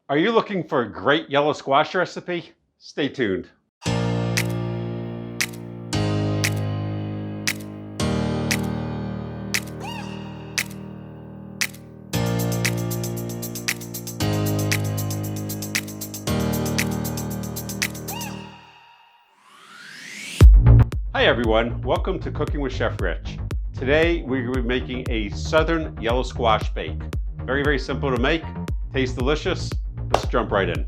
Are you looking for a great yellow squash recipe? Stay tuned. Hi everyone, welcome to Cooking with Chef Rich. Today we're going to be making a southern yellow squash bake. Very, very simple to make, tastes delicious. Let's jump right in.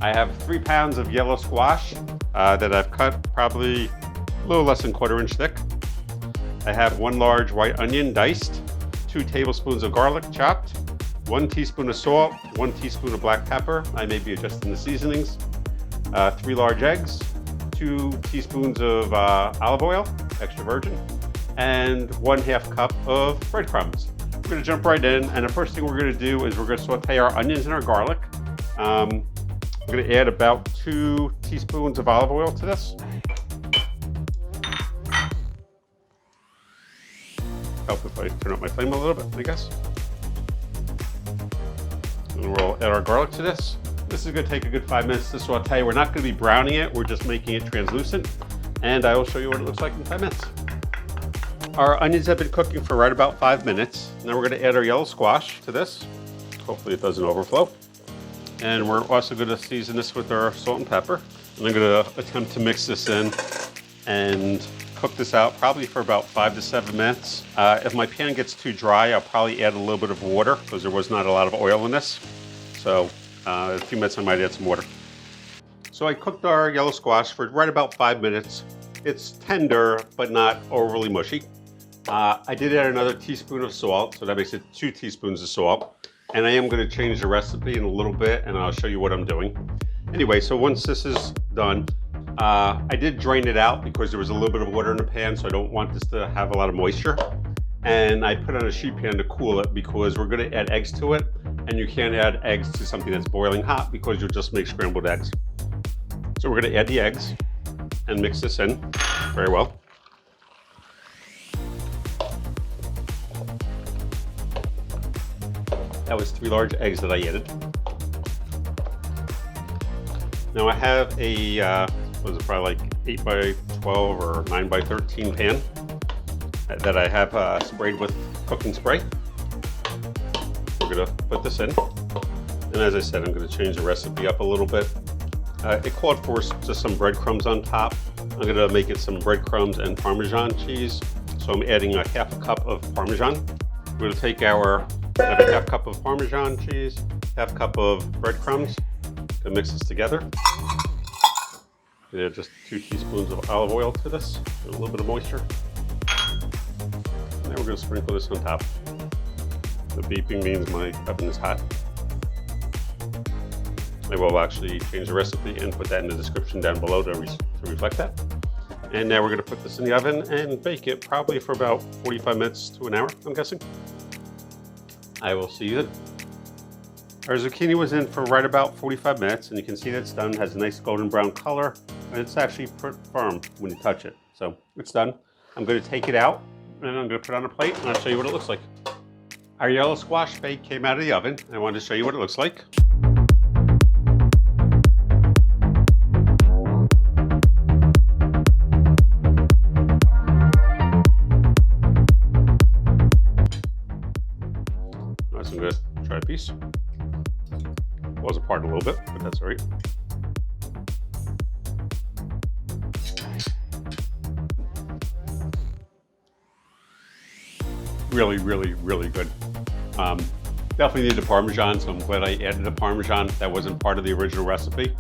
I have 3 pounds of yellow squash that I've cut probably a little less than 1/4 inch thick. I have 1 large white onion diced, 2 tablespoons of garlic chopped, 1 teaspoon of salt, 1 teaspoon of black pepper. I may be adjusting the seasonings. 3 large eggs, 2 teaspoons of olive oil, extra virgin, and 1/2 cup of breadcrumbs. We're gonna jump right in, and the first thing we're gonna do is we're gonna saute our onions and our garlic. I'm gonna add about 2 teaspoons of olive oil to this. Help if I turn up my flame a little bit, I guess. And we'll add our garlic to this. This is gonna take a good 5 minutes to saute. We're not gonna be browning it, we're just making it translucent. And I will show you what it looks like in 5 minutes. Our onions have been cooking for right about 5 minutes. Now we're gonna add our yellow squash to this. Hopefully it doesn't overflow. And we're also gonna season this with our salt and pepper. And I'm gonna attempt to mix this in and cook this out probably for about 5 to 7 minutes. If my pan gets too dry, I'll probably add a little bit of water because there was not a lot of oil in this. So in a few minutes I might add some water. So I cooked our yellow squash for right about 5 minutes. It's tender, but not overly mushy. I did add another teaspoon of salt, so that makes it 2 teaspoons of salt. And I am gonna change the recipe in a little bit and I'll show you what I'm doing. Anyway, so once this is done, I did drain it out because there was a little bit of water in the pan, so I don't want this to have a lot of moisture. And I put on a sheet pan to cool it because we're gonna add eggs to it, and you can't add eggs to something that's boiling hot because you'll just make scrambled eggs. So we're gonna add the eggs and mix this in very well. That was 3 large eggs that I added. Now I have a, what is it, probably like 8 by 12 or 9 by 13 pan that I have sprayed with cooking spray. We're gonna put this in. And as I said, I'm gonna change the recipe up a little bit. It called for just some breadcrumbs on top. I'm gonna make it some breadcrumbs and Parmesan cheese. So I'm adding a 1/2 cup of Parmesan. We're gonna take our, I have a 1/2 cup of Parmesan cheese, 1/2 cup of breadcrumbs. Gonna mix this together. Add just 2 teaspoons of olive oil to this, a little bit of moisture. And then we're gonna sprinkle this on top. The beeping means my oven is hot. I will actually change the recipe and put that in the description down below to reflect that. And now we're gonna put this in the oven and bake it probably for about 45 minutes to an hour, I'm guessing. I will see you then. Our zucchini was in for right about 45 minutes, and you can see that it's done. It has a nice golden brown color, and it's actually firm when you touch it. So it's done. I'm going to take it out, and I'm going to put it on a plate, and I'll show you what it looks like. Our yellow squash bake came out of the oven. I wanted to show you what it looks like. Nice and good. Try a piece. Was apart a little bit, but that's all right. Really, really, really good. Definitely need the Parmesan, so I'm glad I added the Parmesan. That wasn't part of the original recipe.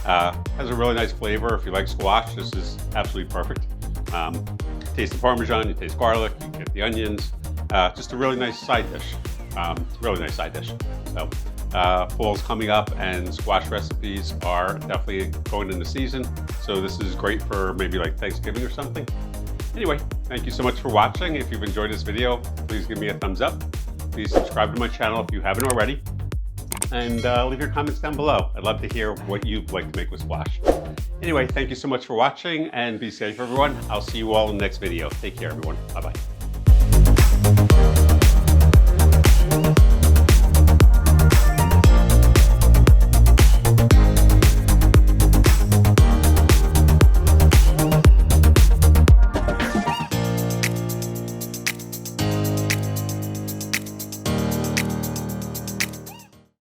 Has a really nice flavor. If you like squash, this is absolutely perfect. Taste the Parmesan, you taste garlic, you get the onions. Just a really nice side dish. Really nice side dish. So. Fall's coming up and squash recipes are definitely going into season. So this is great for maybe like Thanksgiving or something. Anyway, thank you so much for watching. If you've enjoyed this video, please give me a thumbs up. Please subscribe to my channel if you haven't already. And leave your comments down below. I'd love to hear what you'd like to make with squash. Anyway, thank you so much for watching and be safe, everyone. I'll see you all in the next video. Take care, everyone. Bye-bye.